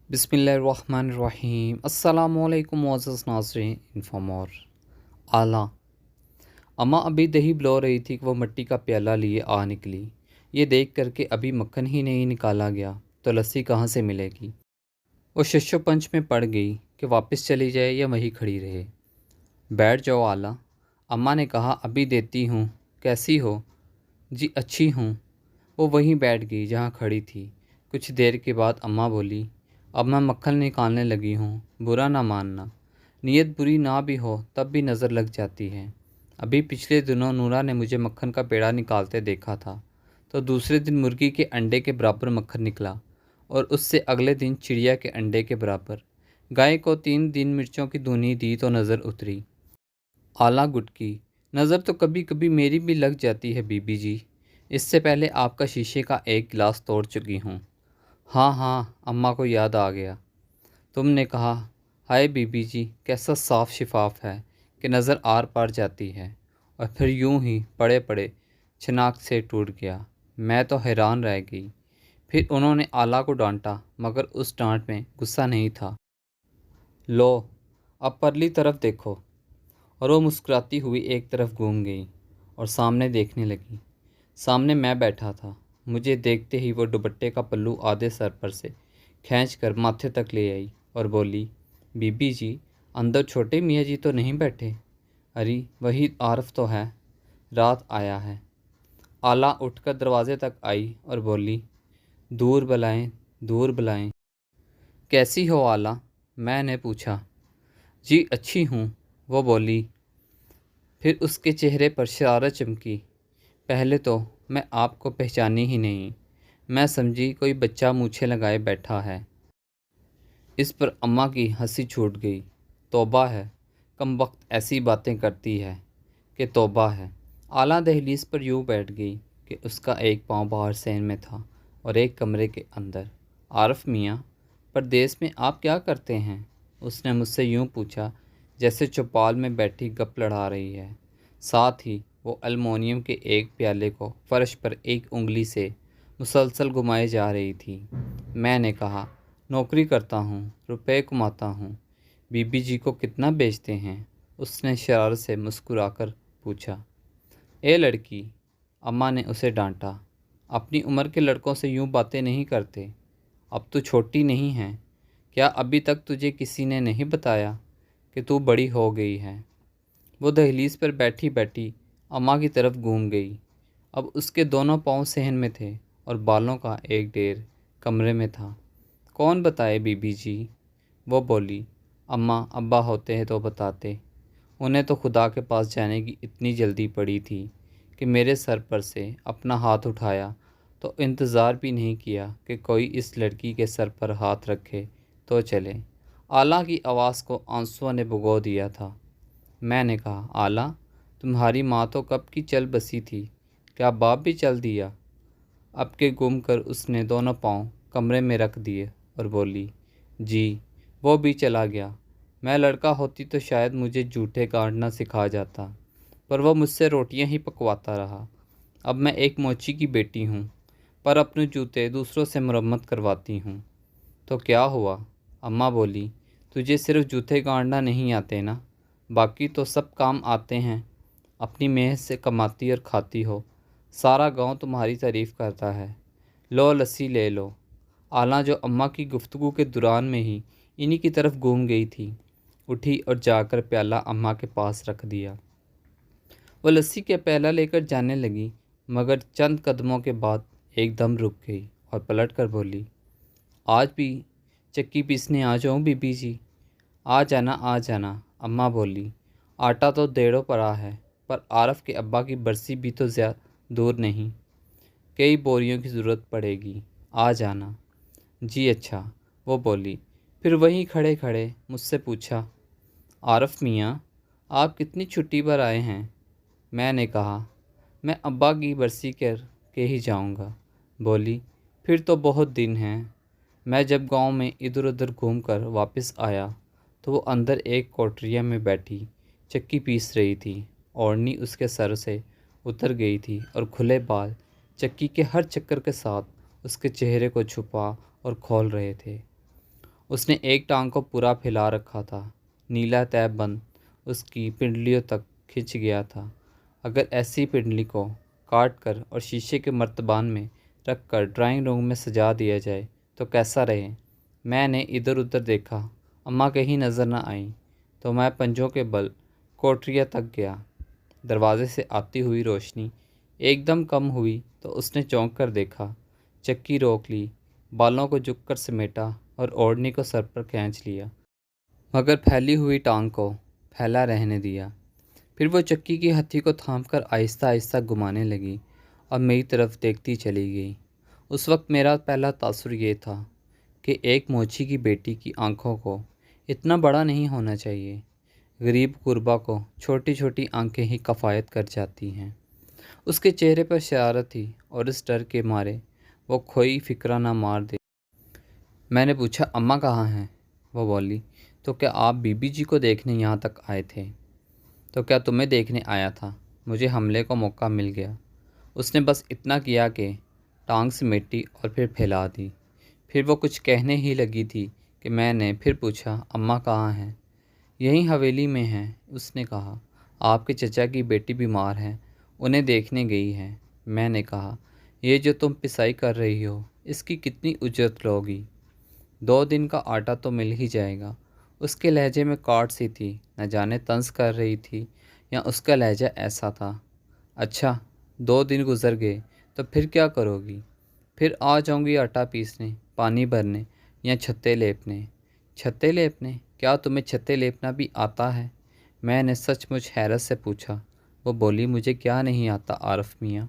بسم اللہ الرحمن الرحیم۔ السلام علیکم معزز ناظرین انفارم اور اعلیٰ۔ اماں ابھی دہی بلو رہی تھی کہ وہ مٹی کا پیالہ لیے آ نکلی۔ یہ دیکھ کر کہ ابھی مکھن ہی نہیں نکالا گیا تو لسی کہاں سے ملے گی۔ وہ ششو پنچ میں پڑ گئی کہ واپس چلی جائے یا وہیں کھڑی رہے۔ بیٹھ جاؤ اعلیٰ، اماں نے کہا۔ ابھی دیتی ہوں۔ کیسی ہو؟ جی اچھی ہوں۔ وہ وہیں بیٹھ گئی جہاں کھڑی تھی۔ کچھ دیر کے بعد اماں بولی، اب میں مکھن نکالنے لگی ہوں، برا نہ ماننا۔ نیت بری نہ بھی ہو تب بھی نظر لگ جاتی ہے۔ ابھی پچھلے دنوں نورا نے مجھے مکھن کا پیڑا نکالتے دیکھا تھا تو دوسرے دن مرغی کے انڈے کے برابر مکھن نکلا اور اس سے اگلے دن چڑیا کے انڈے کے برابر۔ گائے کو 3 دن مرچوں کی دھنی دی تو نظر اتری۔ اعلیٰ گٹکی، نظر تو کبھی کبھی میری بھی لگ جاتی ہے بی بی جی۔ اس سے پہلے آپ کا شیشے کا ایک گلاس توڑ چکی ہوں۔ ہاں ہاں، اماں کو یاد آ گیا۔ تم نے کہا، ہائے بی بی جی کیسا صاف شفاف ہے کہ نظر آر پار جاتی ہے، اور پھر یوں ہی پڑے پڑے چھناک سے ٹوٹ گیا۔ میں تو حیران رہ گئی۔ پھر انہوں نے اعلیٰ کو ڈانٹا مگر اس ڈانٹ میں غصہ نہیں تھا۔ لو اب پرلی طرف دیکھو۔ اور وہ مسکراتی ہوئی ایک طرف گھوم گئی اور سامنے دیکھنے لگی۔ سامنے میں بیٹھا تھا۔ مجھے دیکھتے ہی وہ دوپٹے کا پلو آدھے سر پر سے کھینچ کر ماتھے تک لے آئی اور بولی، بی بی جی اندر چھوٹے میاں جی تو نہیں بیٹھے؟ ارے وہی عارف تو ہے، رات آیا ہے۔ اعلیٰ اٹھ کر دروازے تک آئی اور بولی، دور بلائیں دور بلائیں۔ کیسی ہو اعلیٰ؟ میں نے پوچھا۔ جی اچھی ہوں، وہ بولی۔ پھر اس کے چہرے پر شرارت چمکی۔ پہلے تو میں آپ کو پہچانی ہی نہیں، میں سمجھی کوئی بچہ مونچھیں لگائے بیٹھا ہے۔ اس پر اماں کی ہنسی چھوٹ گئی۔ توبہ ہے، کم وقت ایسی باتیں کرتی ہے کہ توبہ ہے۔ اعلیٰ دہلیز پر یوں بیٹھ گئی کہ اس کا ایک پاؤں باہر صحن میں تھا اور ایک کمرے کے اندر۔ عارف میاں، پردیس میں آپ کیا کرتے ہیں؟ اس نے مجھ سے یوں پوچھا جیسے چوپال میں بیٹھی گپ لڑا رہی ہے۔ ساتھ ہی وہ المونیم کے ایک پیالے کو فرش پر ایک انگلی سے مسلسل گھمائے جا رہی تھی۔ میں نے کہا، نوکری کرتا ہوں، روپے کماتا ہوں۔ بی بی جی کو کتنا بیچتے ہیں؟ اس نے شرارت سے مسکرا کر پوچھا۔ اے لڑکی، اماں نے اسے ڈانٹا، اپنی عمر کے لڑکوں سے یوں باتیں نہیں کرتے۔ اب تو چھوٹی نہیں ہے، کیا ابھی تک تجھے کسی نے نہیں بتایا کہ تو بڑی ہو گئی ہے؟ وہ دہلیز پر بیٹھی بیٹھی اماں کی طرف گھوم گئی۔ اب اس کے دونوں پاؤں صحن میں تھے اور بالوں کا ایک ڈھیر کمرے میں تھا۔ کون بتائے بی بی جی؟ وہ بولی۔ اماں ابا ہوتے ہیں تو بتاتے۔ انہیں تو خدا کے پاس جانے کی اتنی جلدی پڑی تھی کہ میرے سر پر سے اپنا ہاتھ اٹھایا تو انتظار بھی نہیں کیا کہ کوئی اس لڑکی کے سر پر ہاتھ رکھے تو چلے۔ اعلیٰ کی آواز کو آنسوؤں نے بھگو دیا تھا۔ میں نے کہا، اعلیٰ تمہاری ماں تو کب کی چل بسی تھی، کیا باپ بھی چل دیا؟ اب کے گم کر اس نے دونوں پاؤں کمرے میں رکھ دیے اور بولی، جی وہ بھی چلا گیا۔ میں لڑکا ہوتی تو شاید مجھے جوٹے گانٹنا سکھا جاتا، پر وہ مجھ سے روٹیاں ہی پکواتا رہا۔ اب میں ایک موچی کی بیٹی ہوں، پر اپنے جوتے دوسروں سے مرمت کرواتی ہوں۔ تو کیا ہوا؟ اماں بولی، تجھے صرف جوتے گانٹنا نہیں آتے نا، باقی تو سب کام آتے ہیں۔ اپنی محنت سے کماتی اور کھاتی ہو، سارا گاؤں تمہاری تعریف کرتا ہے۔ لو لسی لے لو۔ اعلیٰ جو اماں کی گفتگو کے دوران میں ہی انہی کی طرف گھوم گئی تھی، اٹھی اور جا کر پیالہ اماں کے پاس رکھ دیا۔ وہ لسی کے پیالہ لے کر جانے لگی مگر چند قدموں کے بعد ایک دم رک گئی اور پلٹ کر بولی، آج بھی چکی پیسنے آ جاؤں بی بی جی؟ آ جانا آ جانا، اماں بولی۔ آٹا تو دیڑوں پڑا ہے، پر عارف کے ابا کی برسی بھی تو زیادہ دور نہیں، کئی بوریوں کی ضرورت پڑے گی، آ جانا۔ جی اچھا، وہ بولی۔ پھر وہیں کھڑے کھڑے مجھ سے پوچھا، عارف میاں آپ کتنی چھٹی پر آئے ہیں؟ میں نے کہا، میں ابا کی برسی کر کے ہی جاؤں گا۔ بولی، پھر تو بہت دن ہیں۔ میں جب گاؤں میں ادھر ادھر گھوم کر واپس آیا تو وہ اندر ایک کوٹریا میں بیٹھی چکی پیس رہی تھی۔ اوڑھنی اس کے سر سے اتر گئی تھی اور کھلے بال چکی کے ہر چکر کے ساتھ اس کے چہرے کو چھپا اور کھول رہے تھے۔ اس نے ایک ٹانگ کو پورا پھیلا رکھا تھا، نیلا تیب بند اس کی پنڈلیوں تک کھنچ گیا تھا۔ اگر ایسی پنڈلی کو کاٹ کر اور شیشے کے مرتبان میں رکھ کر ڈرائنگ روم میں سجا دیا جائے تو کیسا رہے؟ میں نے ادھر ادھر دیکھا، اماں کہیں نظر نہ آئیں تو میں پنجوں کے بل کوٹریا تک گیا۔ دروازے سے آتی ہوئی روشنی ایک دم کم ہوئی تو اس نے چونک کر دیکھا، چکی روک لی، بالوں کو جھک کر سمیٹا اور اوڑھنی کو سر پر کھینچ لیا، مگر پھیلی ہوئی ٹانگ کو پھیلا رہنے دیا۔ پھر وہ چکی کی ہتھی کو تھام کر آہستہ آہستہ گھمانے لگی اور میری طرف دیکھتی چلی گئی۔ اس وقت میرا پہلا تاثر یہ تھا کہ ایک موچی کی بیٹی کی آنکھوں کو اتنا بڑا نہیں ہونا چاہیے۔ غریب غربا کو چھوٹی چھوٹی آنکھیں ہی کفایت کر جاتی ہیں۔ اس کے چہرے پر شرارت تھی اور اس ڈر کے مارے وہ کوئی فکرہ نہ مار دے۔ میں نے پوچھا، اماں کہاں ہیں؟ وہ بولی، تو کیا آپ بی بی جی کو دیکھنے یہاں تک آئے تھے؟ تو کیا تمہیں دیکھنے آیا تھا؟ مجھے حملے کو موقع مل گیا۔ اس نے بس اتنا کیا کہ ٹانگ سمیٹی اور پھر پھیلا دی۔ پھر وہ کچھ کہنے ہی لگی تھی کہ میں نے پھر پوچھا، اماں کہاں ہیں؟ یہیں حویلی میں ہیں، اس نے کہا۔ آپ کے چچا کی بیٹی بیمار ہے، انہیں دیکھنے گئی ہے۔ میں نے کہا، یہ جو تم پسائی کر رہی ہو اس کی کتنی اجرت لوگی؟ 2 دن کا آٹا تو مل ہی جائے گا۔ اس کے لہجے میں کاٹ سی تھی، نہ جانے طنز کر رہی تھی یا اس کا لہجہ ایسا تھا۔ اچھا، 2 دن گزر گئے تو پھر کیا کرو گی؟ پھر آ جاؤں گی آٹا پیسنے، پانی بھرنے یا چھتے لیپنے۔ چھتے لیپنے؟ کیا تمہیں چھتے لیپنا بھی آتا ہے؟ میں نے سچ مچ حیرت سے پوچھا۔ وہ بولی، مجھے کیا نہیں آتا عارف میاں،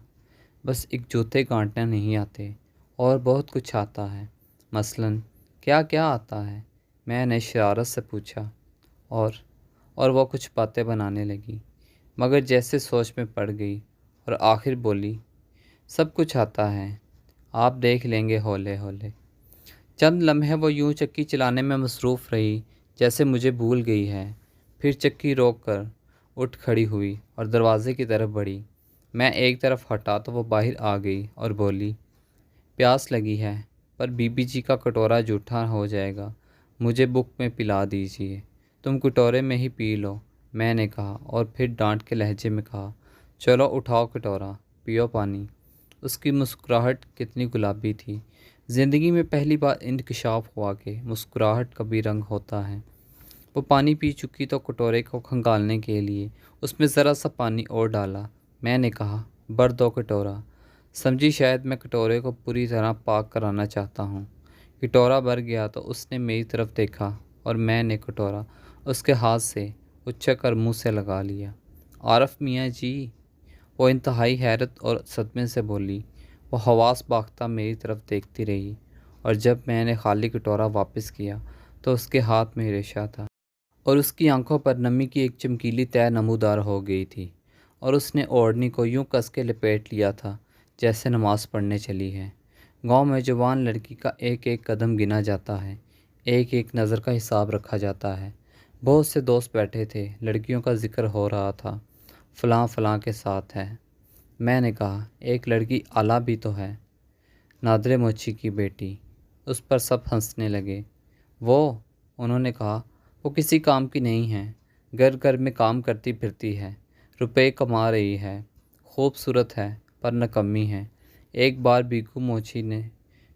بس ایک جوتے گانٹنے نہیں آتے، اور بہت کچھ آتا ہے۔ مثلاً کیا کیا آتا ہے؟ میں نے شرارت سے پوچھا، اور وہ کچھ باتیں بنانے لگی، مگر جیسے سوچ میں پڑ گئی اور آخر بولی، سب کچھ آتا ہے، آپ دیکھ لیں گے ہولے ہولے۔ چند لمحے وہ یوں چکی چلانے میں مصروف رہی جیسے مجھے بھول گئی ہے، پھر چکی روک کر اٹھ کھڑی ہوئی اور دروازے کی طرف بڑھی۔ میں ایک طرف ہٹا تو وہ باہر آ گئی اور بولی، پیاس لگی ہے، پر بی بی جی کا کٹورا جھوٹا ہو جائے گا، مجھے بک میں پلا دیجیے، تم کٹورے میں ہی پی لو۔ میں نے کہا اور پھر ڈانٹ کے لہجے میں کہا، چلو اٹھاؤ کٹورا، پیو پانی۔ اس کی مسکراہٹ کتنی گلابی تھی۔ زندگی میں پہلی بار انکشاف ہوا کہ مسکراہٹ کا بھی رنگ ہوتا ہے۔ وہ پانی پی چکی تو کٹورے کو کھنگالنے کے لیے اس میں ذرا سا پانی اور ڈالا۔ میں نے کہا، بھر دو کٹورا۔ سمجھی شاید میں کٹورے کو پوری طرح پاک کرانا چاہتا ہوں۔ کٹورا بھر گیا تو اس نے میری طرف دیکھا اور میں نے کٹورا اس کے ہاتھ سے اچک کر منہ سے لگا لیا۔ عارف میاں جی، وہ انتہائی حیرت اور صدمے سے بولی۔ وہ حواس باختہ میری طرف دیکھتی رہی، اور جب میں نے خالی کٹورا واپس کیا تو اس کے ہاتھ میں ریشہ تھا اور اس کی آنکھوں پر نمی کی ایک چمکیلی تہ نمودار ہو گئی تھی، اور اس نے اوڑھنی کو یوں کس کے لپیٹ لیا تھا جیسے نماز پڑھنے چلی ہے۔ گاؤں میں جوان لڑکی کا ایک ایک قدم گنا جاتا ہے، ایک ایک نظر کا حساب رکھا جاتا ہے۔ بہت سے دوست بیٹھے تھے، لڑکیوں کا ذکر ہو رہا تھا، فلاں فلاں کے ساتھ ہے۔ میں نے کہا، ایک لڑکی آلہ بھی تو ہے، نادر موچی کی بیٹی۔ اس پر سب ہنسنے لگے۔ انہوں نے کہا، وہ کسی کام کی نہیں ہے، گھر گھر میں کام کرتی پھرتی ہے، روپے کما رہی ہے، خوبصورت ہے پر نکمی ہے۔ ایک بار بیگو موچی نے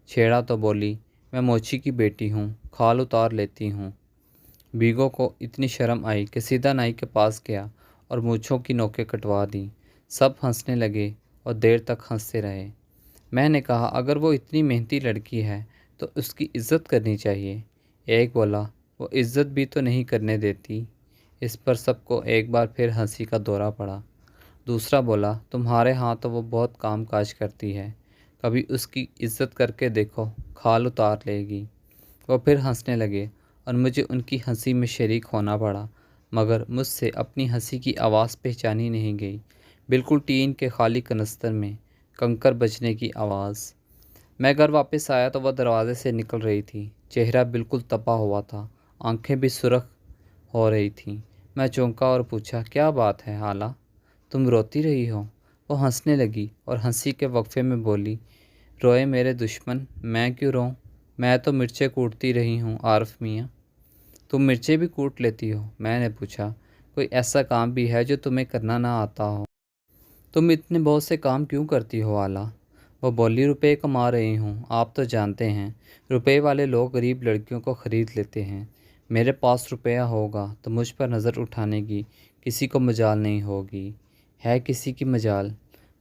چھیڑا تو بولی، میں موچی کی بیٹی ہوں، کھال اتار لیتی ہوں۔ بیگو کو اتنی شرم آئی کہ سیدھا نائی کے پاس گیا اور مونچھوں کی نوکیں کٹوا دیں۔ سب ہنسنے لگے اور دیر تک ہنستے رہے۔ میں نے کہا، اگر وہ اتنی محنتی لڑکی ہے تو اس کی عزت کرنی چاہیے۔ ایک بولا، وہ عزت بھی تو نہیں کرنے دیتی۔ اس پر سب کو ایک بار پھر ہنسی کا دورہ پڑا۔ دوسرا بولا، تمہارے ہاں تو وہ بہت کام کاج کرتی ہے، کبھی اس کی عزت کر کے دیکھو، کھال اتار لے گی۔ وہ پھر ہنسنے لگے اور مجھے ان کی ہنسی میں شریک ہونا پڑا، مگر مجھ سے اپنی ہنسی کی آواز پہچانی نہیں گئی، بالکل ٹین کے خالی کنستر میں کنکر بجنے کی آواز۔ میں گھر واپس آیا تو وہ دروازے سے نکل رہی تھی، چہرہ بالکل تپا ہوا تھا، آنکھیں بھی سرخ ہو رہی تھیں۔ میں چونکا اور پوچھا، کیا بات ہے حالہ، تم روتی رہی ہو؟ وہ ہنسنے لگی اور ہنسی کے وقفے میں بولی، روئے میرے دشمن، میں کیوں روں؟ میں تو مرچیں کوٹتی رہی ہوں عارف میاں۔ تم مرچیں بھی کوٹ لیتی ہو؟ میں نے پوچھا۔ کوئی ایسا کام بھی ہے جو تمہیں کرنا نہ آتا ہو؟ تم اتنے بہت سے کام کیوں کرتی ہو اعلیٰ؟ وہ بولی، روپے کما رہی ہوں، آپ تو جانتے ہیں روپے والے لوگ غریب لڑکیوں کو خرید لیتے ہیں۔ میرے پاس روپیہ ہوگا تو مجھ پر نظر اٹھانے کی کسی کو مجال نہیں ہوگی۔ ہے کسی کی مجال؟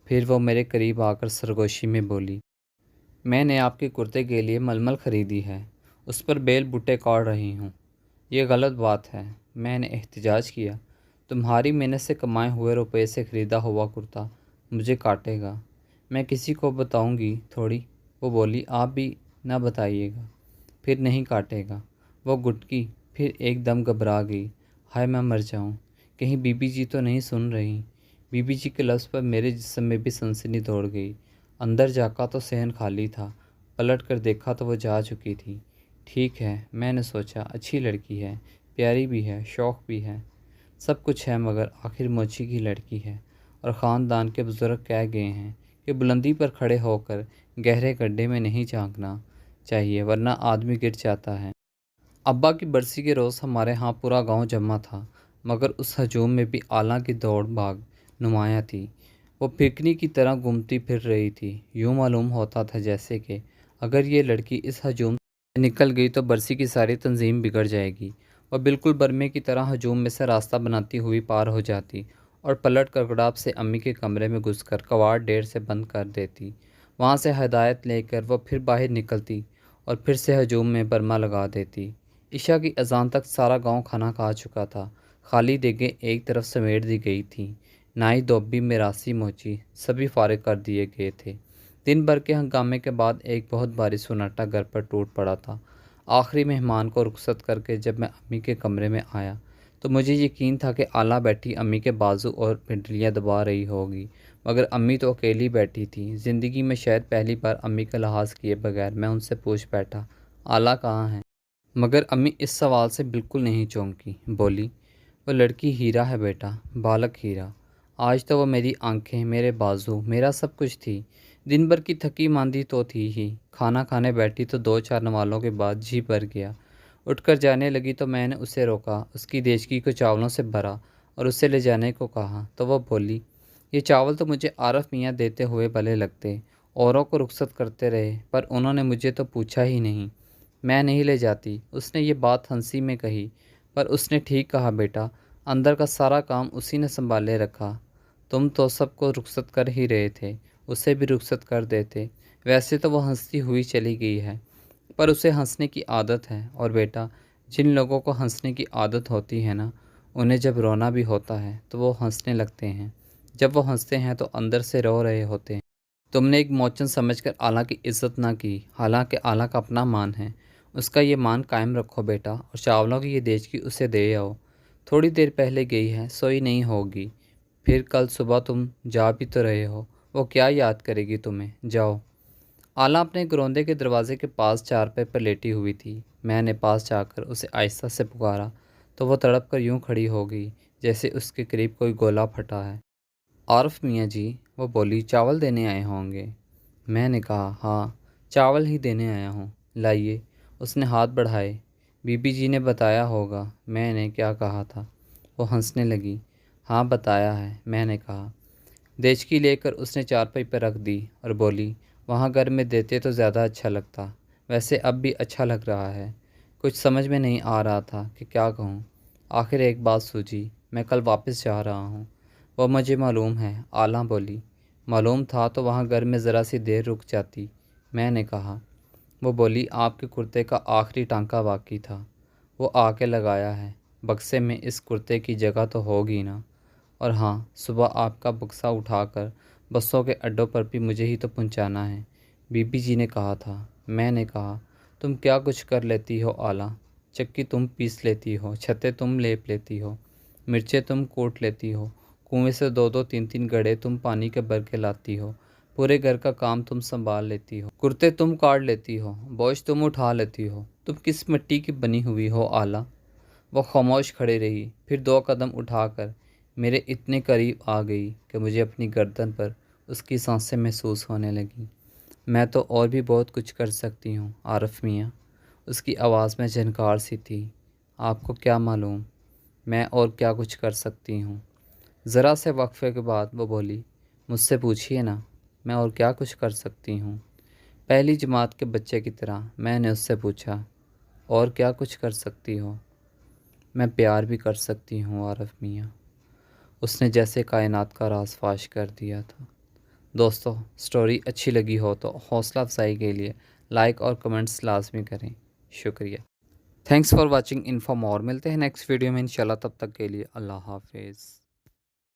پھر وہ میرے قریب آ کر سرگوشی میں بولی، میں نے آپ کے کرتے کے لیے ململ خریدی ہے، اس پر بیل بوٹے کاٹ رہی ہوں۔ یہ غلط بات ہے، میں نے احتجاج کیا۔ تمہاری محنت سے کمائے ہوئے روپے سے خریدا ہوا کرتا مجھے کاٹے گا؟ میں کسی کو بتاؤں گی تھوڑی۔ وہ بولی، آپ بھی نہ بتائیے گا، پھر نہیں کاٹے گا۔ وہ گٹکی، پھر ایک دم گھبرا گئی۔ ہائے میں مر جاؤں، کہیں بی بی جی تو نہیں سن رہی؟ بی بی جی کے لفظ پر میرے جسم میں بھی سنسنی دوڑ گئی۔ اندر جھانکا تو صحن خالی تھا، پلٹ کر دیکھا تو وہ جا چکی تھی۔ ٹھیک ہے، میں نے سوچا، اچھی لڑکی ہے، پیاری بھی ہے، شوق بھی ہے، سب کچھ ہے، مگر آخر موچی کی لڑکی ہے، اور خاندان کے بزرگ کہہ گئے ہیں کہ بلندی پر کھڑے ہو کر گہرے گڈھے میں نہیں جھانکنا چاہیے ورنہ آدمی گر جاتا ہے۔ ابا کی برسی کے روز ہمارے ہاں پورا گاؤں جمع تھا، مگر اس ہجوم میں بھی اعلیٰ کی دوڑ بھاگ نمایاں تھی۔ وہ پھرکنی کی طرح گھومتی پھر رہی تھی۔ یوں معلوم ہوتا تھا جیسے کہ اگر یہ لڑکی اس ہجوم سے نکل گئی تو برسی کی ساری تنظیم بگڑ جائے گی۔ وہ بالکل برمے کی طرح ہجوم میں سے راستہ بناتی ہوئی پار ہو جاتی اور پلٹ کر گڑاب سے امی کے کمرے میں گھس کر کواڑ دیر سے بند کر دیتی۔ وہاں سے ہدایت لے کر وہ پھر باہر نکلتی اور پھر سے ہجوم میں برما لگا دیتی۔ عشاء کی اذان تک سارا گاؤں کھانا کھا چکا تھا، خالی دیگیں ایک طرف سمیٹ دی گئی تھیں، نائی دھوبی میراثی موچی سبھی فارغ کر دیے گئے تھے۔ دن بھر کے ہنگامے کے بعد ایک بہت بھاری سناٹا گھر پر ٹوٹ پڑا تھا۔ آخری مہمان کو رخصت کر کے جب میں امی کے کمرے میں آیا تو مجھے یقین تھا کہ اعلیٰ بیٹھی امی کے بازو اور پنڈلیاں دبا رہی ہوگی، مگر امی تو اکیلی بیٹھی تھی۔ زندگی میں شاید پہلی بار امی کا لحاظ کیے بغیر میں ان سے پوچھ بیٹھا، اعلیٰ کہاں ہے؟ مگر امی اس سوال سے بالکل نہیں چونکی، بولی، وہ لڑکی ہیرا ہے بیٹا، بالک ہیرا۔ آج تو وہ میری آنکھیں، میرے بازو، میرا سب کچھ تھی۔ دن بھر کی تھکی ماندی تو تھی ہی، کھانا کھانے بیٹھی تو دو چار نوالوں کے بعد جی بھر گیا۔ اٹھ کر جانے لگی تو میں نے اسے روکا، اس کی دیچکی کو چاولوں سے بھرا اور اسے لے جانے کو کہا تو وہ بولی، یہ چاول تو مجھے عارف میاں دیتے ہوئے بھلے لگتے، اوروں کو رخصت کرتے رہے پر انہوں نے مجھے تو پوچھا ہی نہیں۔ میں نہیں لے جاتی۔ اس نے یہ بات ہنسی میں کہی، پر اس نے ٹھیک کہا بیٹا، اندر کا سارا کام اسی نے سنبھالے رکھا۔ تم تو سب کو رخصت کر ہی رہے تھے، اسے بھی رخصت کر دیتے۔ ویسے تو وہ ہنستی ہوئی چلی گئی ہے، پر اسے ہنسنے کی عادت ہے، اور بیٹا، جن لوگوں کو ہنسنے کی عادت ہوتی ہے نا، انہیں جب رونا بھی ہوتا ہے تو وہ ہنسنے لگتے ہیں۔ جب وہ ہنستے ہیں تو اندر سے رو رہے ہوتے ہیں۔ تم نے ایک موچن سمجھ کر اعلیٰ کی عزت نہ کی، حالانکہ اعلیٰ کا اپنا مان ہے۔ اس کا یہ مان قائم رکھو بیٹا، اور چاولوں کی یہ دیچکی اسے دے آؤ۔ تھوڑی دیر پہلے گئی ہے، سوئی نہیں ہوگی۔ پھر کل صبح تم جا بھی تو رہے ہو، وہ کیا یاد کرے گی تمہیں؟ جاؤ۔ اعلیٰ اپنے گروندے کے دروازے کے پاس چارپائی پر لیٹی ہوئی تھی۔ میں نے پاس جا کر اسے آہستہ سے پکارا تو وہ تڑپ کر یوں کھڑی ہو گئی جیسے اس کے قریب کوئی گولا پھٹا ہے۔ عارف میاں جی، وہ بولی، چاول دینے آئے ہوں گے؟ میں نے کہا، ہاں، چاول ہی دینے آیا ہوں، لائیے۔ اس نے ہاتھ بڑھائے۔ بی بی جی نے بتایا ہوگا میں نے کیا کہا تھا؟ وہ ہنسنے لگی۔ ہاں بتایا ہے، میں نے کہا۔ دیچکی لے کر اس نے چارپائی پر رکھ دی اور بولی، وہاں گھر میں دیتے تو زیادہ اچھا لگتا، ویسے اب بھی اچھا لگ رہا ہے۔ کچھ سمجھ میں نہیں آ رہا تھا کہ کیا کہوں۔ آخر ایک بات سوچی، میں کل واپس جا رہا ہوں۔ وہ مجھے معلوم ہے، اعلیٰ بولی۔ معلوم تھا تو وہاں گھر میں ذرا سی دیر رک جاتی، میں نے کہا۔ وہ بولی، آپ کے کرتے کا آخری ٹانکا باقی تھا، وہ آ کے لگایا ہے، بکسے میں اس کرتے کی جگہ تو ہوگی نا؟ اور ہاں، صبح آپ کا بکسا اٹھا کر بسوں کے اڈوں پر بھی مجھے ہی تو پہنچانا ہے، بی بی جی نے کہا تھا۔ میں نے کہا، تم کیا کچھ کر لیتی ہو اعلیٰ، چکی تم پیس لیتی ہو، چھتے تم لیپ لیتی ہو، مرچیں تم کوٹ لیتی ہو، کنویں سے دو دو تین تین گڑھے تم پانی کے بھر کے لاتی ہو، پورے گھر کا کام تم سنبھال لیتی ہو، کرتے تم کاٹ لیتی ہو، بوجھ تم اٹھا لیتی ہو، تم کس مٹی کی بنی ہوئی ہو اعلیٰ؟ وہ خاموش کھڑی رہی، پھر دو قدم اٹھا کر میرے اتنے قریب آ گئی کہ مجھے اپنی گردن پر اس کی سانسیں محسوس ہونے لگیں۔ میں تو اور بھی بہت کچھ کر سکتی ہوں عارف میاں۔ اس کی آواز میں جھنکار سی تھی۔ آپ کو کیا معلوم میں اور کیا کچھ کر سکتی ہوں؟ ذرا سے وقفے کے بعد وہ بولی، مجھ سے پوچھیے نا، میں اور کیا کچھ کر سکتی ہوں؟ پہلی جماعت کے بچے کی طرح میں نے اس سے پوچھا، اور کیا کچھ کر سکتی ہو؟ میں پیار بھی کر سکتی ہوں عارف میاں۔ اس نے جیسے کائنات کا راز فاش کر دیا تھا۔ دوستو، سٹوری اچھی لگی ہو تو حوصلہ افزائی کے لیے لائک اور کمنٹس لازمی کریں۔ شکریہ۔ تھینکس فار واچنگ انفو مور۔ ملتے ہیں نیکسٹ ویڈیو میں انشاءاللہ، تب تک کے لیے اللہ حافظ۔